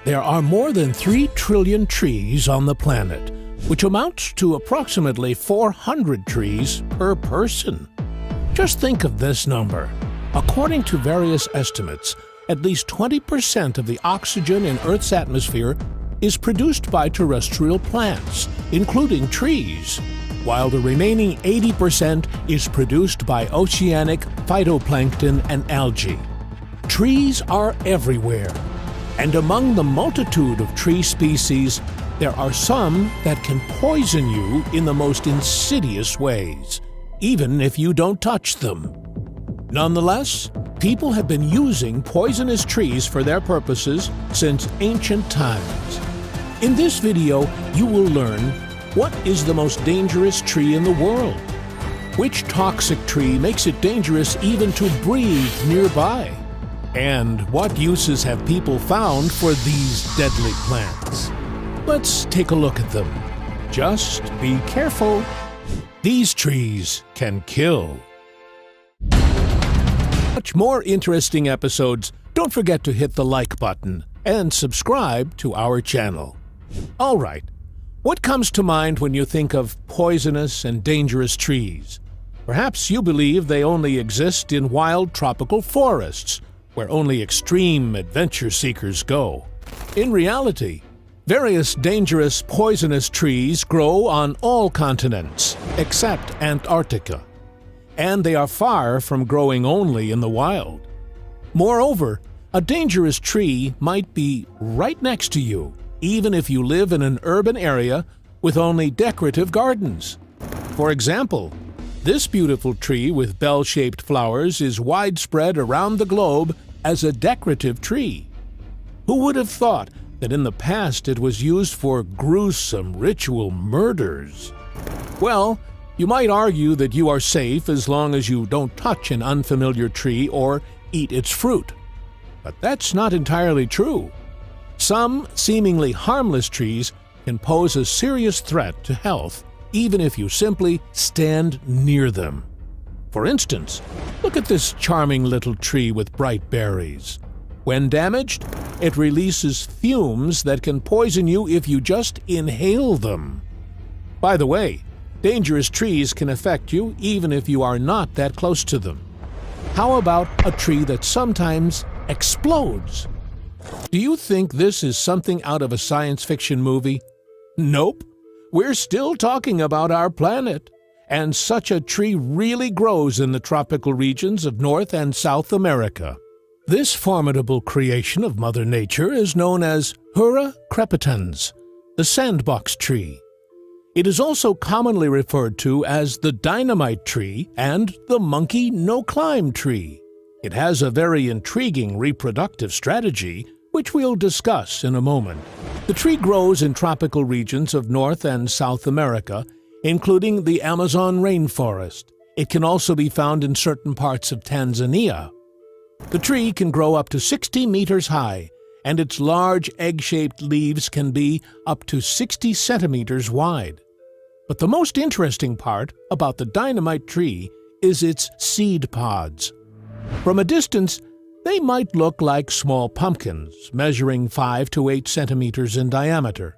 There are more than 3 trillion trees on the planet, which amounts to approximately 400 trees per person. Just think of this number. According to various estimates, at least 20% of the oxygen in Earth's atmosphere is produced by terrestrial plants, including trees, while the remaining 80% is produced by oceanic phytoplankton and algae. Trees are everywhere, and among the multitude of tree species, there are some that can poison you in the most insidious ways, even if you don't touch them. Nonetheless, people have been using poisonous trees for their purposes since ancient times. In this video, you will learn what is the most dangerous tree in the world, which toxic tree makes it dangerous even to breathe nearby, and what uses have people found for these deadly plants. Let's take a look at them. Just be careful. These trees can kill. To watch more interesting episodes, don't forget to hit the like button and subscribe to our channel. All right, what comes to mind when you think of poisonous and dangerous trees? Perhaps you believe they only exist in wild tropical forests, where only extreme adventure seekers go. In reality, various dangerous poisonous trees grow on all continents except Antarctica, and they are far from growing only in the wild. Moreover, a dangerous tree might be right next to you, even if you live in an urban area with only decorative gardens. For example, this beautiful tree with bell-shaped flowers is widespread around the globe as a decorative tree. Who would have thought that in the past it was used for gruesome ritual murders? Well, you might argue that you are safe as long as you don't touch an unfamiliar tree or eat its fruit. But that's not entirely true. Some seemingly harmless trees can pose a serious threat to health, even if you simply stand near them. For instance, look at this charming little tree with bright berries. When damaged, it releases fumes that can poison you if you just inhale them. By the way, dangerous trees can affect you even if you are not that close to them. How about a tree that sometimes explodes? Do you think this is something out of a science fiction movie? Nope. We're still talking about our planet, and such a tree really grows in the tropical regions of North and South America. This formidable creation of Mother Nature is known as Hura crepitans, the sandbox tree. It is also commonly referred to as the dynamite tree and the monkey no-climb tree. It has a very intriguing reproductive strategy, which we'll discuss in a moment. The tree grows in tropical regions of North and South America, including the Amazon rainforest. It can also be found in certain parts of Tanzania. The tree can grow up to 60 meters high, and its large egg-shaped leaves can be up to 60 centimeters wide. But the most interesting part about the dynamite tree is its seed pods. From a distance, they might look like small pumpkins, measuring 5 to 8 centimeters in diameter.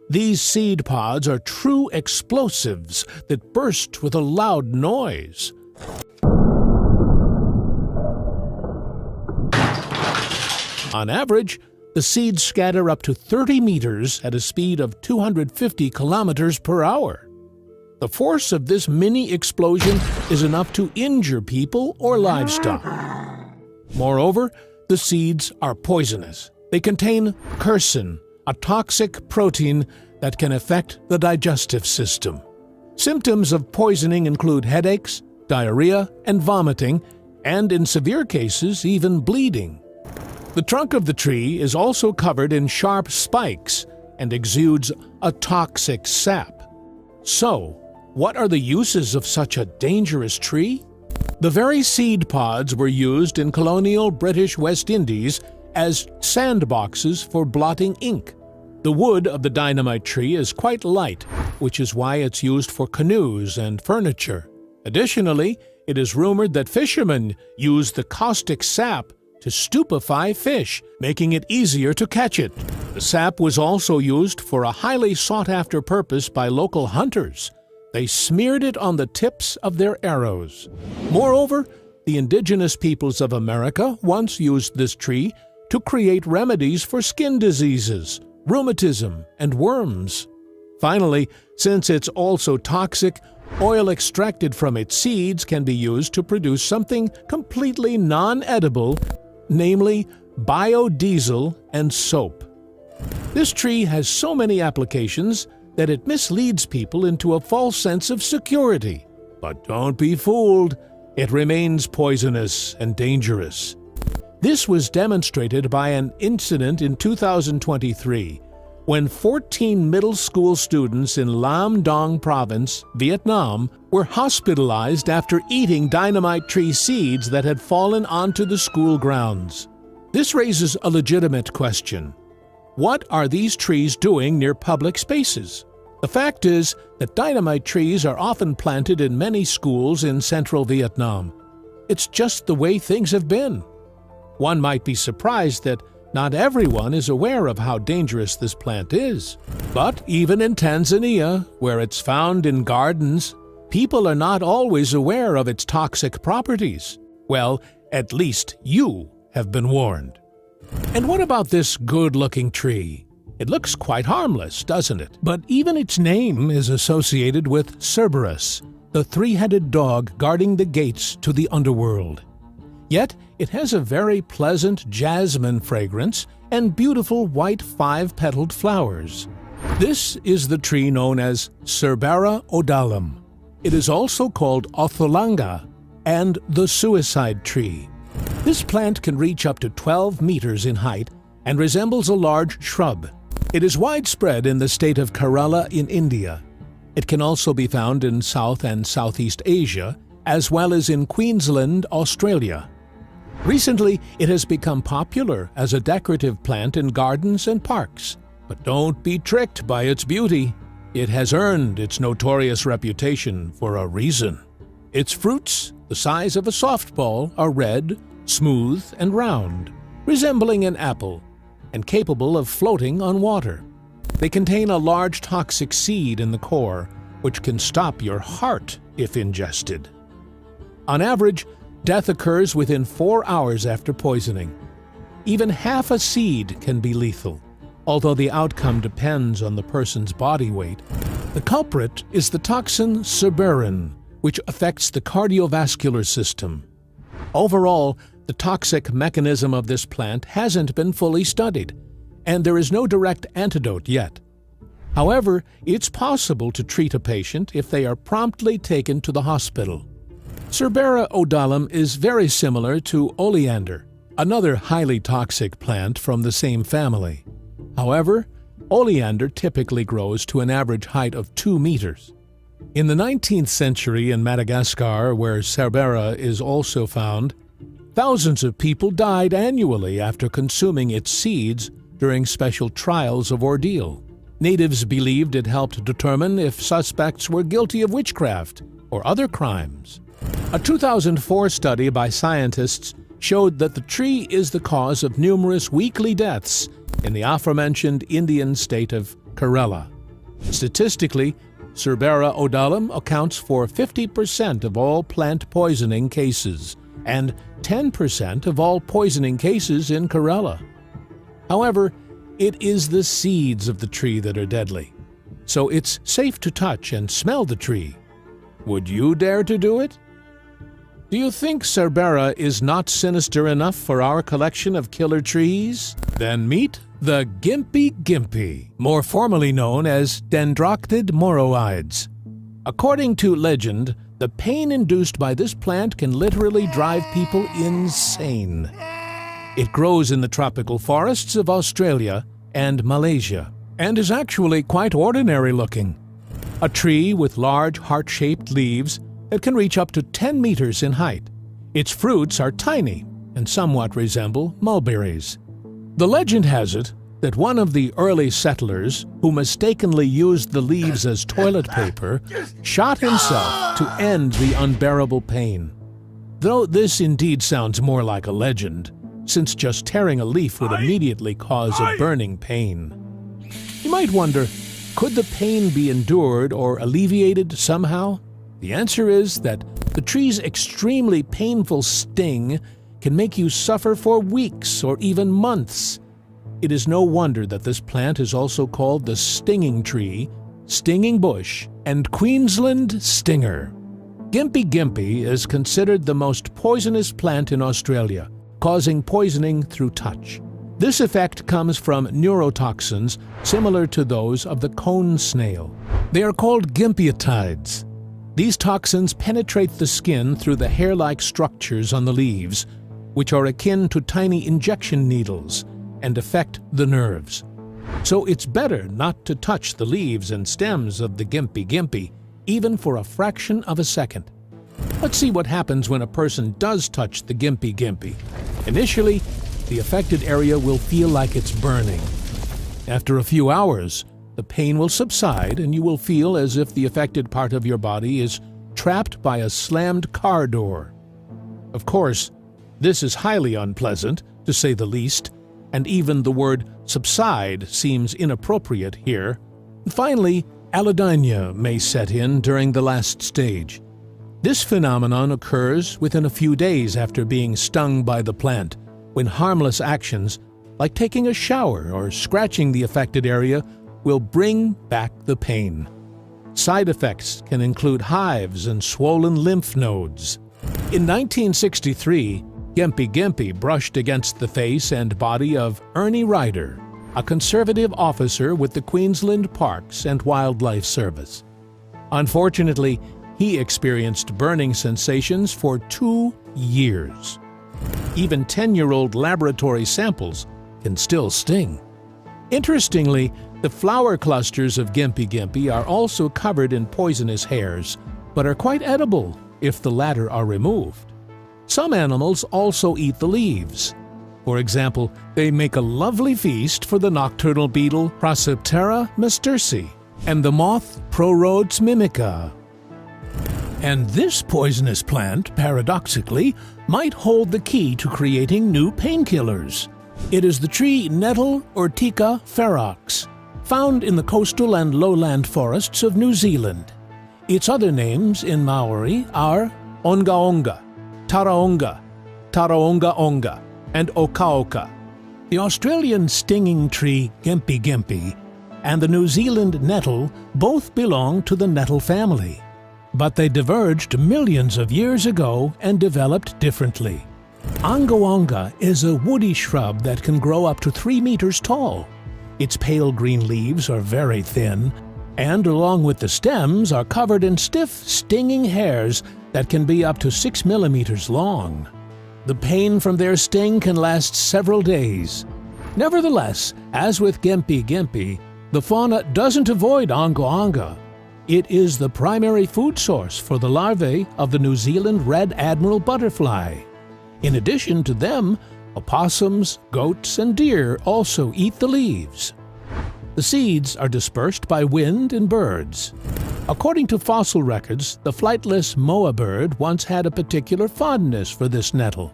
These seed pods are true explosives that burst with a loud noise. On average, the seeds scatter up to 30 meters at a speed of 250 kilometers per hour. The force of this mini explosion is enough to injure people or livestock. Moreover, the seeds are poisonous. They contain quercetin, a toxic protein that can affect the digestive system. Symptoms of poisoning include headaches, diarrhea, and vomiting, and in severe cases, even bleeding. The trunk of the tree is also covered in sharp spikes and exudes a toxic sap. So, what are the uses of such a dangerous tree? The very seed pods were used in colonial British West Indies as sandboxes for blotting ink. The wood of the dynamite tree is quite light, which is why it's used for canoes and furniture. Additionally, it is rumored that fishermen use the caustic sap to stupefy fish, making it easier to catch it. The sap was also used for a highly sought-after purpose by local hunters. They smeared it on the tips of their arrows. Moreover, the indigenous peoples of America once used this tree to create remedies for skin diseases, rheumatism, and worms. Finally, since it's also toxic, oil extracted from its seeds can be used to produce something completely non-edible, namely biodiesel and soap. This tree has so many applications that it misleads people into a false sense of security. But don't be fooled, it remains poisonous and dangerous. This was demonstrated by an incident in 2023 when 14 middle school students in Lam Dong Province, Vietnam, were hospitalized after eating dynamite tree seeds that had fallen onto the school grounds. This raises a legitimate question. What are these trees doing near public spaces? The fact is that dynamite trees are often planted in many schools in central Vietnam. It's just the way things have been. One might be surprised that not everyone is aware of how dangerous this plant is. But even in Tanzania, where it's found in gardens, people are not always aware of its toxic properties. Well, at least you have been warned. And what about this good-looking tree? It looks quite harmless, doesn't it? But even its name is associated with Cerberus, the three-headed dog guarding the gates to the underworld. Yet, it has a very pleasant jasmine fragrance and beautiful white five-petaled flowers. This is the tree known as Cerbera odalum. It is also called Otholanga and the suicide tree. This plant can reach up to 12 meters in height and resembles a large shrub. It is widespread in the state of Kerala in India. It can also be found in South and Southeast Asia, as well as in Queensland, Australia. Recently, it has become popular as a decorative plant in gardens and parks. But don't be tricked by its beauty. It has earned its notorious reputation for a reason. Its fruits, the size of a softball, are red, smooth, and round, resembling an apple, and capable of floating on water. They contain a large toxic seed in the core, which can stop your heart if ingested. On average, death occurs within 4 hours after poisoning. Even half a seed can be lethal, although the outcome depends on the person's body weight. The culprit is the toxin cerberin, which affects the cardiovascular system. Overall, the toxic mechanism of this plant hasn't been fully studied, and there is no direct antidote yet. However, it's possible to treat a patient if they are promptly taken to the hospital. Cerbera odalum is very similar to oleander, another highly toxic plant from the same family. However, oleander typically grows to an average height of 2 meters. In the 19th century in Madagascar, where Cerbera is also found, thousands of people died annually after consuming its seeds during special trials of ordeal. Natives believed it helped determine if suspects were guilty of witchcraft or other crimes. A 2004 study by scientists showed that the tree is the cause of numerous weekly deaths in the aforementioned Indian state of Kerala. Statistically, Cerbera odalum accounts for 50% of all plant poisoning cases and 10% of all poisoning cases in Kerala. However, it is the seeds of the tree that are deadly, so it's safe to touch and smell the tree. Would you dare to do it? Do you think Cerbera is not sinister enough for our collection of killer trees? Then meet the Gympie, more formally known as Dendroctid moroides. According to legend, the pain induced by this plant can literally drive people insane. It grows in the tropical forests of Australia and Malaysia, and is actually quite ordinary looking. A tree with large heart-shaped leaves that can reach up to 10 meters in height. Its fruits are tiny and somewhat resemble mulberries. The legend has it that one of the early settlers, who mistakenly used the leaves as toilet paper, shot himself to end the unbearable pain. Though this indeed sounds more like a legend, since just tearing a leaf would immediately cause a burning pain. You might wonder, could the pain be endured or alleviated somehow? The answer is that the tree's extremely painful sting can make you suffer for weeks or even months. It is no wonder that this plant is also called the stinging tree, stinging bush, and Queensland stinger. Gympie gympie is considered the most poisonous plant in Australia, causing poisoning through touch. This effect comes from neurotoxins similar to those of the cone snail. They are called gympiotides. These toxins penetrate the skin through the hair-like structures on the leaves, which are akin to tiny injection needles, and affect the nerves. So it's better not to touch the leaves and stems of the gympie gympie, even for a fraction of a second. Let's see what happens when a person does touch the gympie gympie. Initially, the affected area will feel like it's burning. After a few hours, the pain will subside and you will feel as if the affected part of your body is trapped by a slammed car door. Of course, this is highly unpleasant, to say the least, and even the word subside seems inappropriate here. Finally, allodynia may set in during the last stage. This phenomenon occurs within a few days after being stung by the plant, when harmless actions, like taking a shower or scratching the affected area, will bring back the pain. Side effects can include hives and swollen lymph nodes. In 1963, Gympie gympie brushed against the face and body of Ernie Ryder, a conservative officer with the Queensland Parks and Wildlife Service. Unfortunately, he experienced burning sensations for 2 years. Even 10-year-old laboratory samples can still sting. Interestingly, the flower clusters of Gympie gympie are also covered in poisonous hairs, but are quite edible if the latter are removed. Some animals also eat the leaves. For example, they make a lovely feast for the nocturnal beetle Prociptera mastersi and the moth Prorodes mimica. And this poisonous plant, paradoxically, might hold the key to creating new painkillers. It is the tree nettle Urtica ferox, found in the coastal and lowland forests of New Zealand. Its other names in Maori are onga-onga, taraonga, taraonga-onga, and oka-oka. The Australian stinging tree Gympie gympie and the New Zealand nettle both belong to the nettle family, but they diverged millions of years ago and developed differently. Onga-onga is a woody shrub that can grow up to 3 meters tall. Its pale green leaves are very thin, and along with the stems are covered in stiff, stinging hairs that can be up to 6 millimeters long. The pain from their sting can last several days. Nevertheless, as with Gympie gympie, the fauna doesn't avoid onga-onga. It is the primary food source for the larvae of the New Zealand red admiral butterfly. In addition to them, opossums, goats, and deer also eat the leaves. The seeds are dispersed by wind and birds. According to fossil records, the flightless moa bird once had a particular fondness for this nettle.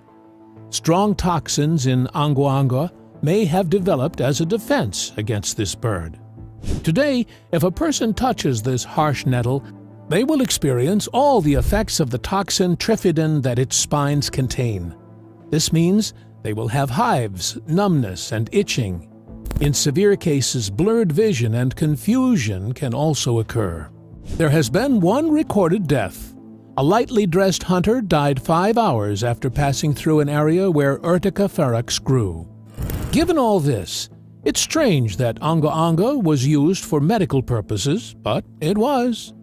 Strong toxins in onga-onga may have developed as a defense against this bird. Today, if a person touches this harsh nettle, they will experience all the effects of the toxin trifidin that its spines contain. This means they will have hives, numbness, and itching. In severe cases, blurred vision and confusion can also occur. There has been one recorded death. A lightly dressed hunter died 5 hours after passing through an area where Urtica ferox grew. Given all this, it's strange that onga-onga was used for medical purposes, but it was.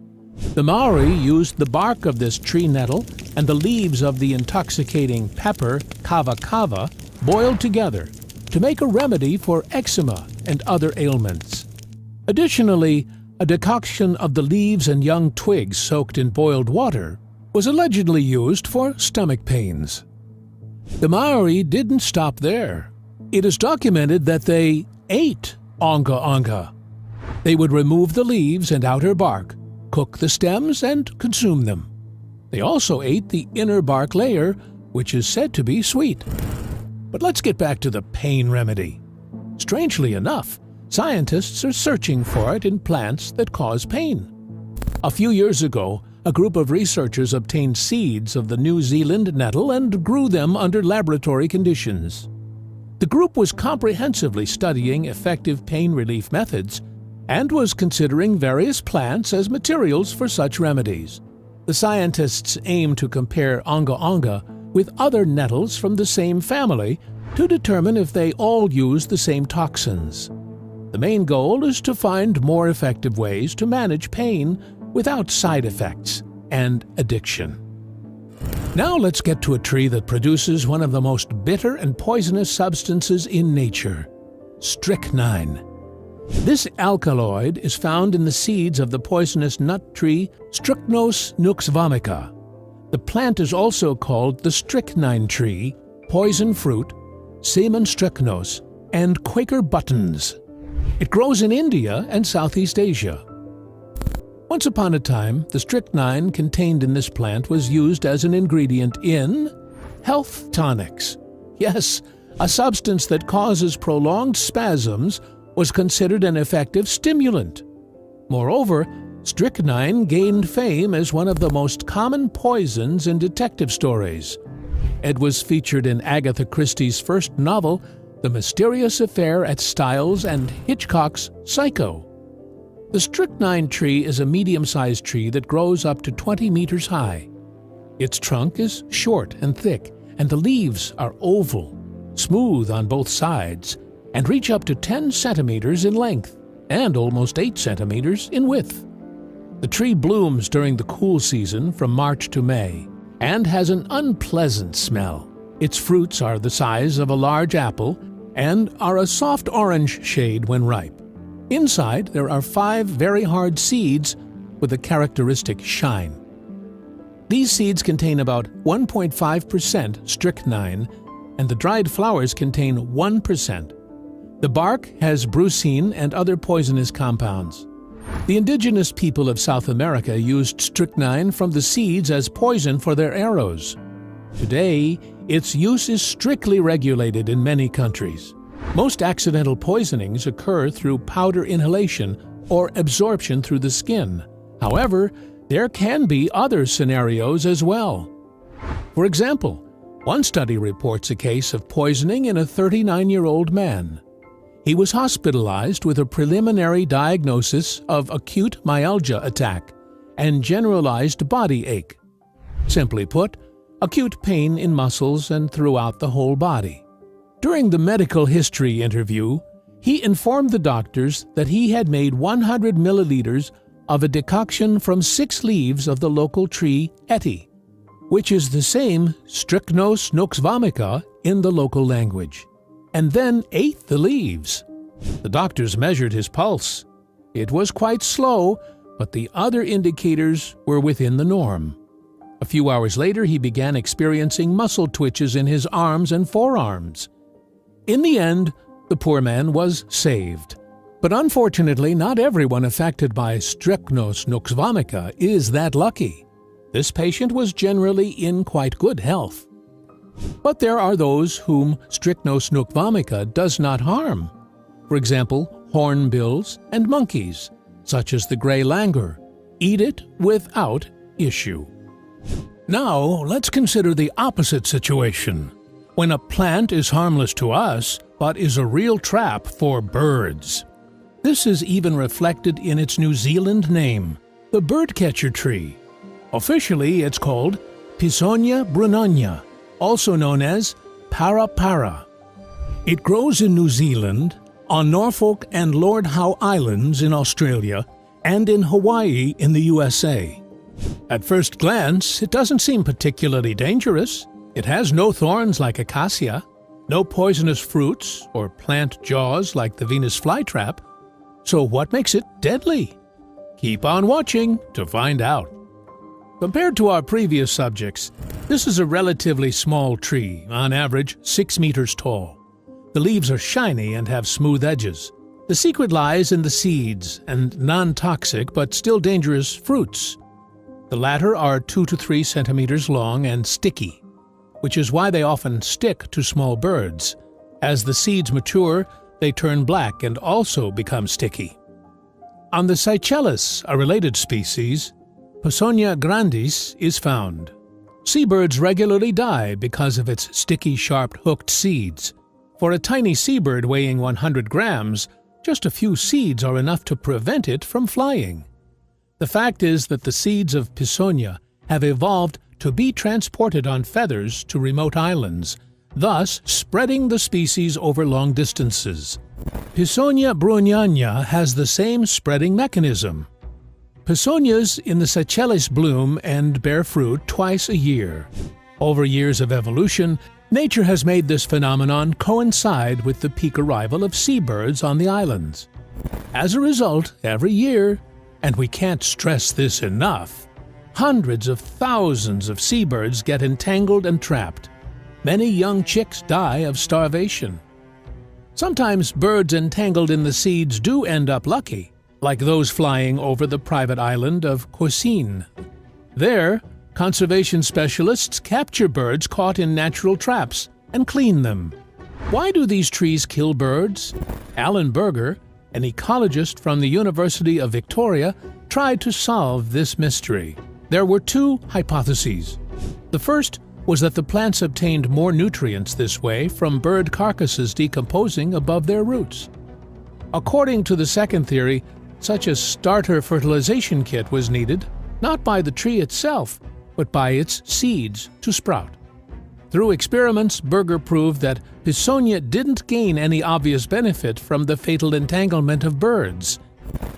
The Maori used the bark of this tree nettle and the leaves of the intoxicating pepper kava-kava boiled together to make a remedy for eczema and other ailments. Additionally, a decoction of the leaves and young twigs soaked in boiled water was allegedly used for stomach pains. The Maori didn't stop there. It is documented that they ate onga-onga. They would remove the leaves and outer bark, cook the stems, and consume them. They also ate the inner bark layer, which is said to be sweet. But let's get back to the pain remedy. Strangely enough, scientists are searching for it in plants that cause pain. A few years ago, a group of researchers obtained seeds of the New Zealand nettle and grew them under laboratory conditions. The group was comprehensively studying effective pain relief methods and was considering various plants as materials for such remedies. The scientists aim to compare onga onga with other nettles from the same family to determine if they all use the same toxins. The main goal is to find more effective ways to manage pain without side effects and addiction. Now let's get to a tree that produces one of the most bitter and poisonous substances in nature, strychnine. This alkaloid is found in the seeds of the poisonous nut tree Strychnos nux vomica. The plant is also called the strychnine tree, poison fruit, Semen strychnos, and Quaker buttons. It grows in India and Southeast Asia. Once upon a time, the strychnine contained in this plant was used as an ingredient in health tonics. Yes, a substance that causes prolonged spasms was considered an effective stimulant. Moreover, strychnine gained fame as one of the most common poisons in detective stories. It was featured in Agatha Christie's first novel, The Mysterious Affair at Styles and Hitchcock's Psycho. The strychnine tree is a medium-sized tree that grows up to 20 meters high. Its trunk is short and thick, and the leaves are oval, smooth on both sides, and reach up to 10 centimeters in length and almost 8 centimeters in width. The tree blooms during the cool season from March to May and has an unpleasant smell. Its fruits are the size of a large apple and are a soft orange shade when ripe. Inside, there are 5 very hard seeds with a characteristic shine. These seeds contain about 1.5% strychnine, and the dried flowers contain 1%. The bark has brucine and other poisonous compounds. The indigenous people of South America used strychnine from the seeds as poison for their arrows. Today, its use is strictly regulated in many countries. Most accidental poisonings occur through powder inhalation or absorption through the skin. However, there can be other scenarios as well. For example, one study reports a case of poisoning in a 39-year-old man. He was hospitalized with a preliminary diagnosis of acute myalgia attack and generalized body ache. Simply put, acute pain in muscles and throughout the whole body. During the medical history interview, he informed the doctors that he had made 100 milliliters of a decoction from 6 leaves of the local tree Eti, which is the same Strychnos nux vomica in the local language, and then ate the leaves. The doctors measured his pulse. It was quite slow, but the other indicators were within the norm. A few hours later, he began experiencing muscle twitches in his arms and forearms. In the end, the poor man was saved. But unfortunately, not everyone affected by Strychnos nux vomica is that lucky. This patient was generally in quite good health. But there are those whom Strychnos nux vomica does not harm. For example, hornbills and monkeys, such as the gray langur, eat it without issue. Now, let's consider the opposite situation. When a plant is harmless to us, but is a real trap for birds. This is even reflected in its New Zealand name, the birdcatcher tree. Officially, it's called Pisonia brunonnia, also known as para para. It grows in New Zealand, on Norfolk and Lord Howe Islands in Australia, and in Hawaii in the USA. At first glance, it doesn't seem particularly dangerous. It has no thorns like acacia, no poisonous fruits or plant jaws like the Venus flytrap. So what makes it deadly? Keep on watching to find out. Compared to our previous subjects, this is a relatively small tree, on average 6 meters tall. The leaves are shiny and have smooth edges. The secret lies in the seeds and non-toxic but still dangerous fruits. The latter are 2 to 3 centimeters long and sticky. which is why they often stick to small birds. As the seeds mature, they turn black and also become sticky. On the Seychelles, a related species, Pisonia grandis is found. Seabirds regularly die because of its sticky, sharp, hooked seeds. For a tiny seabird weighing 100 grams, just a few seeds are enough to prevent it from flying. The fact is that the seeds of Pisonia have evolved to be transported on feathers to remote islands, thus spreading the species over long distances. Pisonia brunania has the same spreading mechanism. Pisonias in the Seychelles bloom and bear fruit twice a year. Over years of evolution, nature has made this phenomenon coincide with the peak arrival of seabirds on the islands. As a result, every year, and we can't stress this enough, hundreds of thousands of seabirds get entangled and trapped. Many young chicks die of starvation. Sometimes birds entangled in the seeds do end up lucky, like those flying over the private island of Cousine. There, conservation specialists capture birds caught in natural traps and clean them. Why do these trees kill birds? Alan Berger, an ecologist from the University of Victoria, tried to solve this mystery. There were two hypotheses. The first was that the plants obtained more nutrients this way from bird carcasses decomposing above their roots. According to the second theory, such a starter fertilization kit was needed, not by the tree itself, but by its seeds to sprout. Through experiments, Berger proved that Pisonia didn't gain any obvious benefit from the fatal entanglement of birds.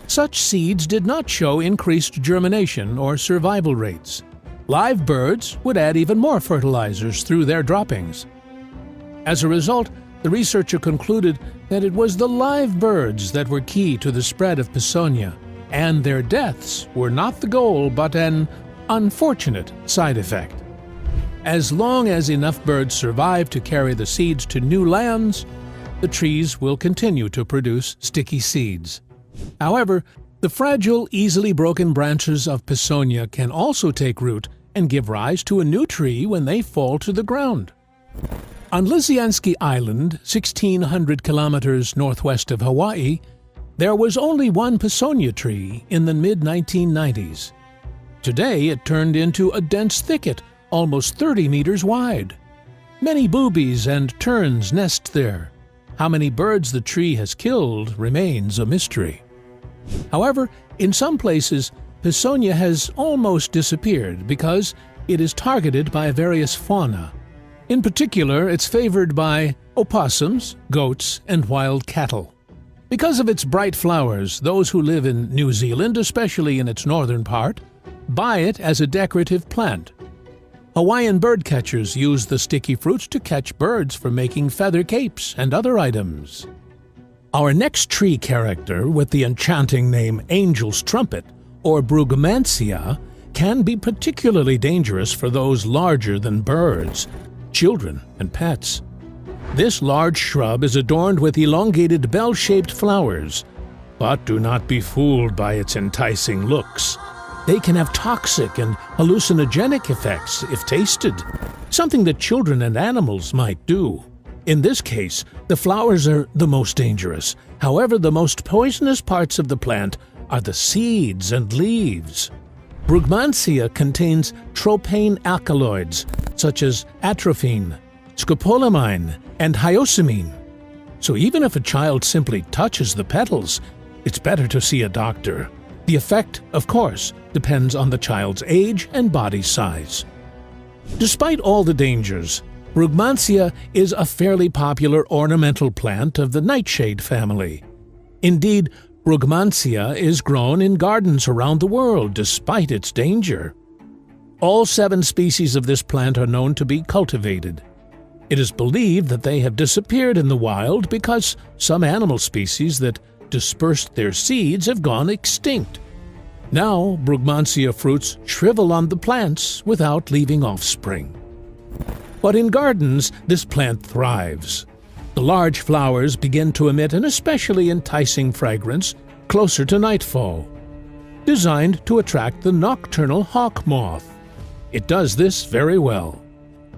Such seeds did not show increased germination or survival rates. Live birds would add even more fertilizers through their droppings. As a result, the researcher concluded that it was the live birds that were key to the spread of Pisonia, and their deaths were not the goal but an unfortunate side effect. As long as enough birds survive to carry the seeds to new lands, the trees will continue to produce sticky seeds. However, the fragile, easily broken branches of Pisonia can also take root and give rise to a new tree when they fall to the ground. On Lisiansky Island, 1,600 kilometers northwest of Hawaii, there was only one Pisonia tree in the mid-1990s. Today, it turned into a dense thicket almost 30 meters wide. Many boobies and terns nest there. How many birds the tree has killed remains a mystery. However, in some places, Pisonia has almost disappeared because it is targeted by various fauna. In particular, it's favored by opossums, goats, and wild cattle. Because of its bright flowers, those who live in New Zealand, especially in its northern part, buy it as a decorative plant. Hawaiian birdcatchers use the sticky fruits to catch birds for making feather capes and other items. Our next tree character, with the enchanting name Angel's Trumpet, or Brugmansia, can be particularly dangerous for those larger than birds, children, and pets. This large shrub is adorned with elongated bell-shaped flowers, but do not be fooled by its enticing looks. They can have toxic and hallucinogenic effects if tasted, something that children and animals might do. In this case, the flowers are the most dangerous. However, the most poisonous parts of the plant are the seeds and leaves. Brugmansia contains tropane alkaloids such as atropine, scopolamine, and hyoscine. So even if a child simply touches the petals, it's better to see a doctor. The effect, of course, depends on the child's age and body size. Despite all the dangers, Brugmansia is a fairly popular ornamental plant of the nightshade family. Indeed, Brugmansia is grown in gardens around the world despite its danger. All 7 species of this plant are known to be cultivated. It is believed that they have disappeared in the wild because some animal species that dispersed their seeds have gone extinct. Now, Brugmansia fruits shrivel on the plants without leaving offspring. But in gardens, this plant thrives. The large flowers begin to emit an especially enticing fragrance closer to nightfall, designed to attract the nocturnal hawk moth. It does this very well.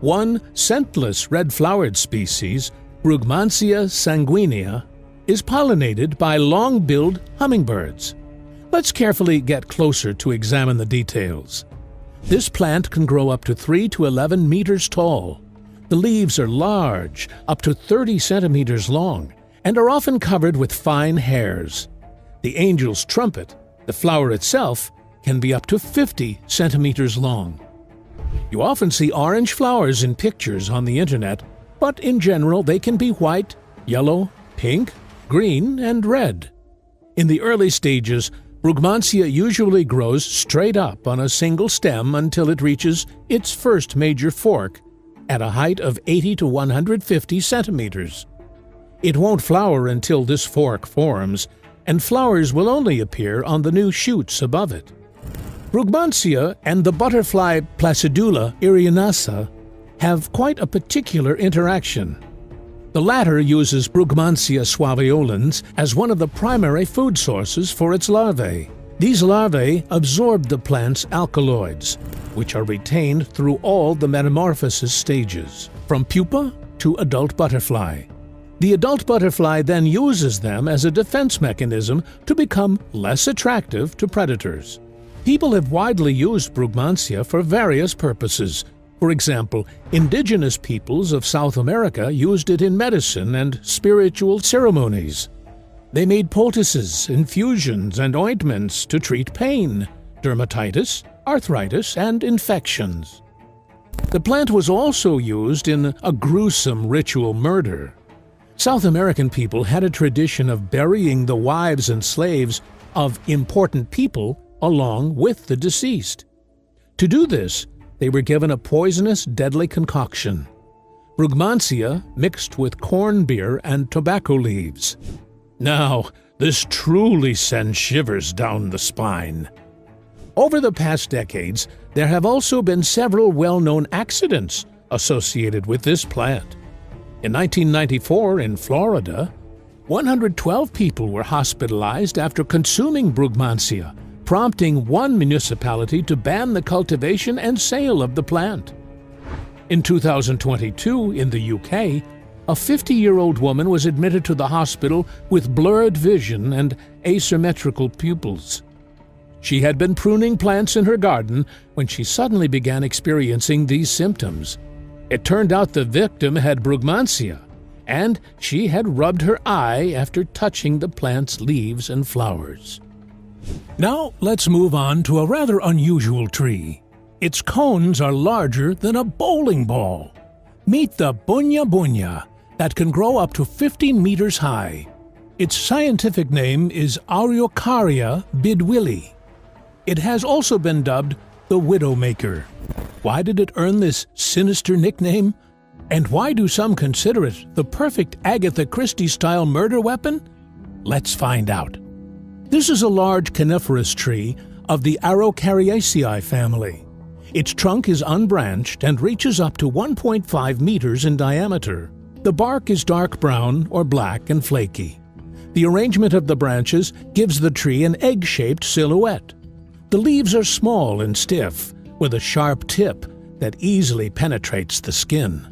One scentless red-flowered species, Brugmansia sanguinea, is pollinated by long-billed hummingbirds. Let's carefully get closer to examine the details. This plant can grow up to 3 to 11 meters tall. The leaves are large, up to 30 centimeters long, and are often covered with fine hairs. The angel's trumpet, the flower itself, can be up to 50 centimeters long. You often see orange flowers in pictures on the internet, but in general they can be white, yellow, pink, green, and red. In the early stages, Brugmansia usually grows straight up on a single stem until it reaches its first major fork at a height of 80 to 150 centimeters. It won't flower until this fork forms, and flowers will only appear on the new shoots above it. Brugmansia and the butterfly Placidula erionassa have quite a particular interaction. The latter uses Brugmansia suaveolens as one of the primary food sources for its larvae. These larvae absorb the plant's alkaloids, which are retained through all the metamorphosis stages, from pupa to adult butterfly. The adult butterfly then uses them as a defense mechanism to become less attractive to predators. People have widely used Brugmansia for various purposes. For example, indigenous peoples of South America used it in medicine and spiritual ceremonies. They made poultices, infusions, and ointments to treat pain, dermatitis, arthritis, and infections. The plant was also used in a gruesome ritual murder. South American people had a tradition of burying the wives and slaves of important people along with the deceased. To do this, they were given a poisonous, deadly concoction, Brugmansia mixed with corn beer and tobacco leaves. Now, this truly sends shivers down the spine. Over the past decades, there have also been several well-known accidents associated with this plant. In 1994, in Florida, 112 people were hospitalized after consuming Brugmansia, prompting one municipality to ban the cultivation and sale of the plant. In 2022, in the UK, a 50-year-old woman was admitted to the hospital with blurred vision and asymmetrical pupils. She had been pruning plants in her garden when she suddenly began experiencing these symptoms. It turned out the victim had Brugmansia, and she had rubbed her eye after touching the plant's leaves and flowers. Now let's move on to a rather unusual tree. Its cones are larger than a bowling ball. Meet the bunya bunya, that can grow up to 50 meters high. Its scientific name is Araucaria bidwilli. It has also been dubbed the Widowmaker. Why did it earn this sinister nickname? And why do some consider it the perfect Agatha Christie-style murder weapon? Let's find out. This is a large coniferous tree of the Araucariaceae family. Its trunk is unbranched and reaches up to 1.5 meters in diameter. The bark is dark brown or black and flaky. The arrangement of the branches gives the tree an egg-shaped silhouette. The leaves are small and stiff, with a sharp tip that easily penetrates the skin.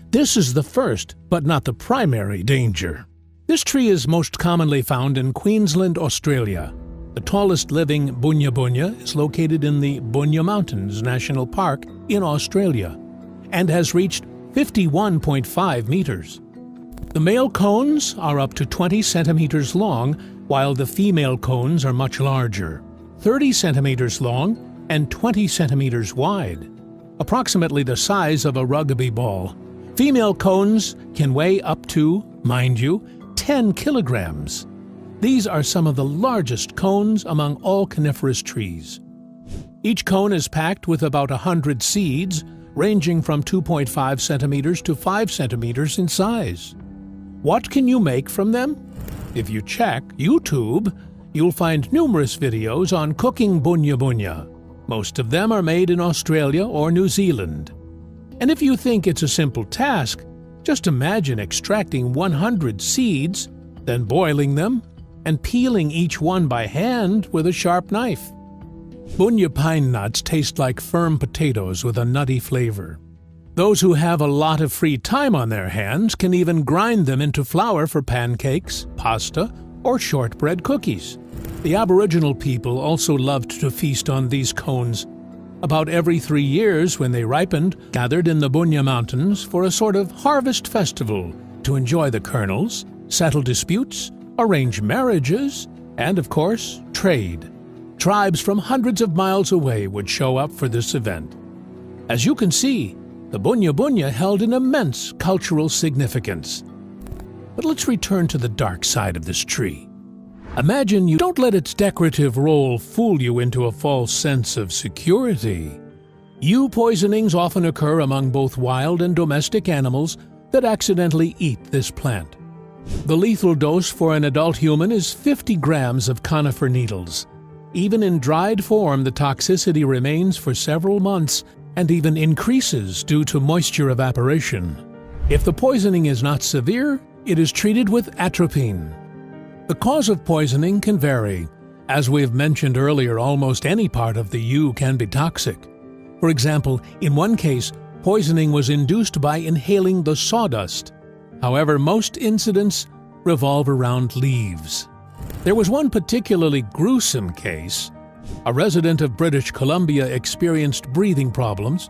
This is the first, but not the primary, danger. This tree is most commonly found in Queensland, Australia. The tallest living bunya bunya is located in the Bunya Mountains National Park in Australia and has reached 51.5 meters. The male cones are up to 20 centimeters long, while the female cones are much larger, 30 centimeters long and 20 centimeters wide, approximately the size of a rugby ball. Female cones can weigh up to, mind you, 10 kilograms. These are some of the largest cones among all coniferous trees. Each cone is packed with about 100 seeds, ranging from 2.5 centimeters to 5 centimeters in size. What can you make from them? If you check YouTube, you'll find numerous videos on cooking bunya bunya. Most of them are made in Australia or New Zealand. And if you think it's a simple task, just imagine extracting 100 seeds, then boiling them, and peeling each one by hand with a sharp knife. Bunya pine nuts taste like firm potatoes with a nutty flavor. Those who have a lot of free time on their hands can even grind them into flour for pancakes, pasta, or shortbread cookies. The Aboriginal people also loved to feast on these cones. About every 3 years, when they ripened, gathered in the Bunya Mountains for a sort of harvest festival to enjoy the kernels, settle disputes, arrange marriages, and, of course, trade. Tribes from hundreds of miles away would show up for this event. As you can see, the Bunya Bunya held an immense cultural significance. But let's return to the dark side of this tree. Imagine you don't let its decorative role fool you into a false sense of security. Yew poisonings often occur among both wild and domestic animals that accidentally eat this plant. The lethal dose for an adult human is 50 grams of conifer needles. Even in dried form, the toxicity remains for several months and even increases due to moisture evaporation. If the poisoning is not severe, it is treated with atropine. The cause of poisoning can vary. As we've mentioned earlier, almost any part of the yew can be toxic. For example, in one case, poisoning was induced by inhaling the sawdust. However, most incidents revolve around leaves. There was one particularly gruesome case. A resident of British Columbia experienced breathing problems.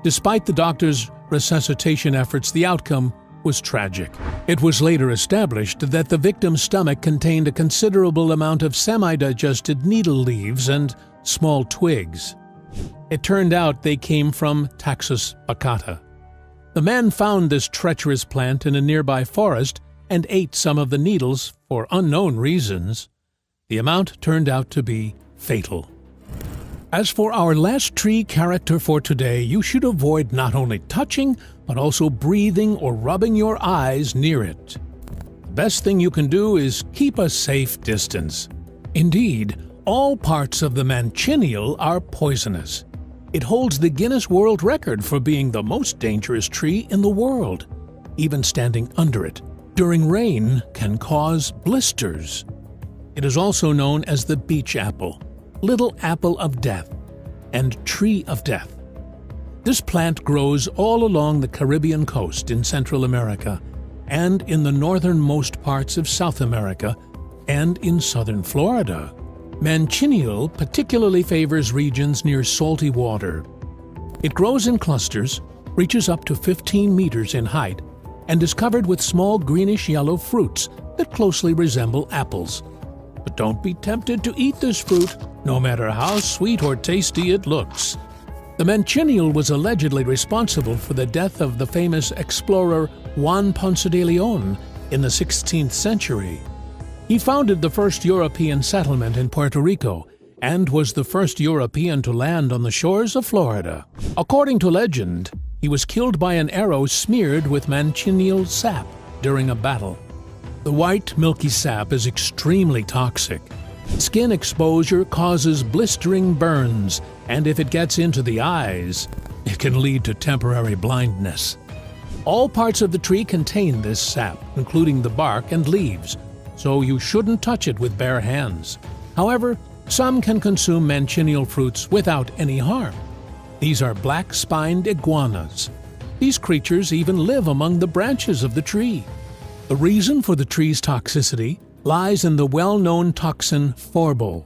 Despite the doctor's resuscitation efforts, the outcome was tragic. It was later established that the victim's stomach contained a considerable amount of semi-digested needle leaves and small twigs. It turned out they came from Taxus baccata. The man found this treacherous plant in a nearby forest and ate some of the needles for unknown reasons. The amount turned out to be fatal. As for our last tree character for today, you should avoid not only touching, but also breathing or rubbing your eyes near it. The best thing you can do is keep a safe distance. Indeed, all parts of the manchineel are poisonous. It holds the Guinness World Record for being the most dangerous tree in the world. Even standing under it during rain can cause blisters. It is also known as the beach apple, little apple of death, and tree of death. This plant grows all along the Caribbean coast in Central America and in the northernmost parts of South America and in southern Florida. Manchineel particularly favors regions near salty water. It grows in clusters, reaches up to 15 meters in height, and is covered with small greenish-yellow fruits that closely resemble apples. But don't be tempted to eat this fruit, no matter how sweet or tasty it looks. The manchineel was allegedly responsible for the death of the famous explorer Juan Ponce de Leon in the 16th century. He founded the first European settlement in Puerto Rico and was the first European to land on the shores of Florida. According to legend, he was killed by an arrow smeared with manchineel sap during a battle. The white, milky sap is extremely toxic. Skin exposure causes blistering burns, and if it gets into the eyes, it can lead to temporary blindness. All parts of the tree contain this sap, including the bark and leaves, so you shouldn't touch it with bare hands. However, some can consume manchineel fruits without any harm. These are black-spined iguanas. These creatures even live among the branches of the tree. The reason for the tree's toxicity lies in the well-known toxin Phorbol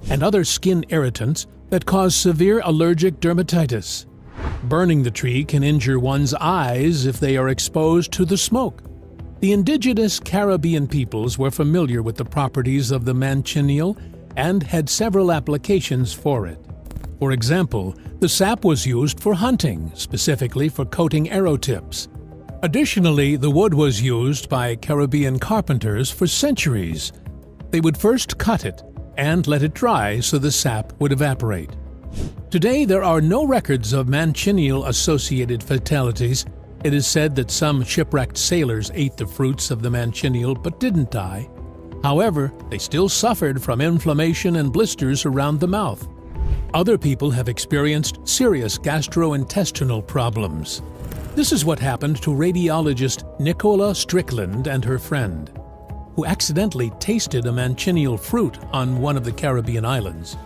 and other skin irritants that cause severe allergic dermatitis. Burning the tree can injure one's eyes if they are exposed to the smoke. The indigenous Caribbean peoples were familiar with the properties of the manchineel and had several applications for it. For example, the sap was used for hunting, specifically for coating arrow tips. Additionally, the wood was used by Caribbean carpenters for centuries. They would first cut it and let it dry so the sap would evaporate. Today, there are no records of manchineel-associated fatalities. It is said that some shipwrecked sailors ate the fruits of the manchineel but didn't die. However, they still suffered from inflammation and blisters around the mouth. Other people have experienced serious gastrointestinal problems. This is what happened to radiologist Nicola Strickland and her friend, who accidentally tasted a manchineel fruit on one of the Caribbean islands.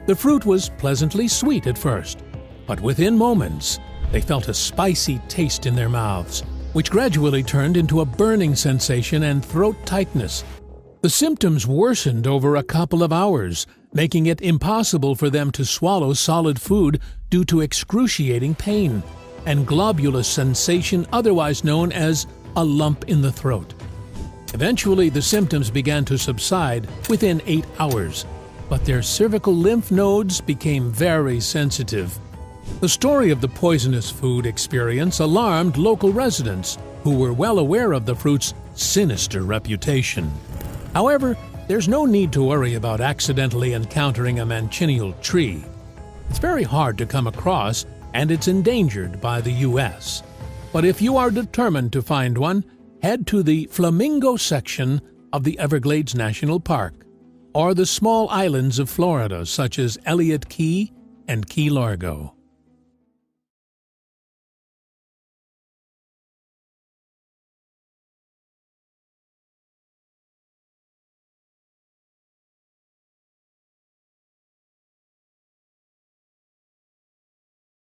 The fruit was pleasantly sweet at first, but within moments, They felt a spicy taste in their mouths, which gradually turned into a burning sensation and throat tightness. The symptoms worsened over a couple of hours, making it impossible for them to swallow solid food due to excruciating pain and globulous sensation, otherwise known as a lump in the throat. Eventually, the symptoms began to subside within 8 hours, but their cervical lymph nodes became very sensitive. The story of the poisonous food experience alarmed local residents, who were well aware of the fruit's sinister reputation. However, there's no need to worry about accidentally encountering a manchineel tree. It's very hard to come across, and it's endangered by the U.S. But if you are determined to find one, head to the Flamingo section of the Everglades National Park, or the small islands of Florida such as Elliott Key and Key Largo.